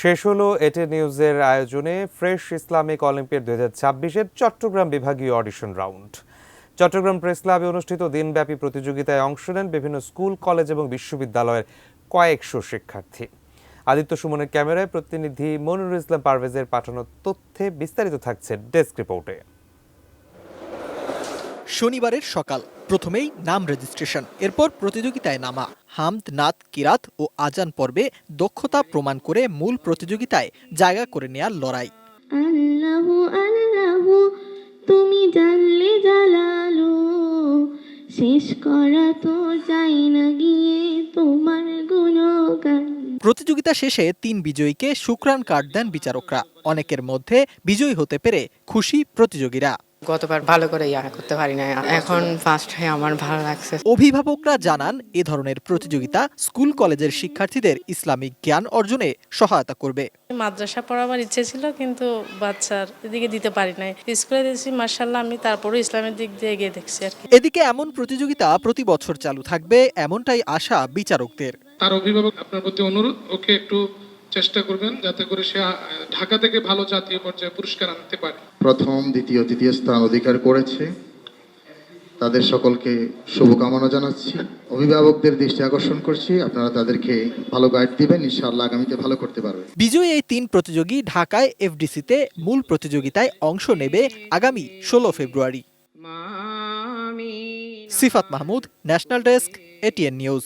শেষ হলো এটে নিউজের আয়োজনে ফ্রেশ ইসলামিক অলিম্পিয়াড 2026-এর চট্টগ্রাম বিভাগীয় অডিশন রাউন্ড। চট্টগ্রাম প্রেস ক্লাবে অনুষ্ঠিত দিনব্যাপী প্রতিযোগিতায় অংশ নেন বিভিন্ন স্কুল, কলেজ এবং বিশ্ববিদ্যালয়ের কয়েকশো শিক্ষার্থী। আদিত্য সুমনের ক্যামেরায় প্রতিনিধি মনিরুল ইসলাম পারভেজের পাঠানো তথ্যে বিস্তারিত থাকছে ডেস্ক রিপোর্টে। শনিবারের সকাল, প্রথমেই নাম রেজিস্ট্রেশন, এরপর প্রতিযোগিতায় নামা। হামদ, নাত, কিরাত ও আজান পর্বে দক্ষতা প্রমাণ করে মূল প্রতিযোগিতায় জায়গা করে নেয়ার লড়াই। আল্লাহু আল্লাহু তুমি জানলে জালালু, শেষ করা তো যায় না গিয়ে তোমার গুণগান। প্রতিযোগিতা শেষে 3 বিজয়ীকে শুকরান কার্ড দেন বিচারকরা। অনেকের মধ্যে বিজয়ী হতে পেরে খুশি প্রতিযোগীরা। গতবার ভালো করে করতে পারি না, এখন ফার্স্ট হয়ে আমার ভালো লাগছে। অভিভাবকরা জানান, এ ধরনের প্রতিযোগিতা স্কুল কলেজের শিক্ষার্থীদের ইসলামিক জ্ঞান অর্জনে সহায়তা করবে। মাদ্রাসা পড়াবার ইচ্ছে ছিল, কিন্তু বাচ্চার এদিকে দিতে পারি নাই। স্কুলে দিয়েছি, মার্শাল্লাহ, আমি তারপরে ইসলামের দিক দিয়ে এগিয়ে দেখছি আর কি। এদিকে এমন প্রতিযোগিতা প্রতি বছর চালু থাকবে, এমনটাই আশা বিচারকদের। তার অভিভাবক আপনার প্রতি অনুরোধ, ওকে একটু চেষ্টা করবেন যাতে করে সে ঢাকা থেকে ভালো জাতীয় পর্যায়ে পুরস্কার আনতে পারে। প্রথম, দ্বিতীয়, তৃতীয় স্থান অধিকার করেছে, তাদের সকলকে শুভকামনা জানাচ্ছি। অভিভাবকদের দৃষ্টি আকর্ষণ করছি, আপনারা তাদেরকে ভালো গাইড দিবেন, ইনশাআল্লাহ আগামীতে ভালো করতে পারবে। বিজয়ী এই 3 প্রতিযোগী ঢাকায় এফডিসিতে মূল প্রতিযোগিতায় অংশ নেবে আগামী 16 ফেব্রুয়ারি। Sifat Mahmud, national desk, ATN news.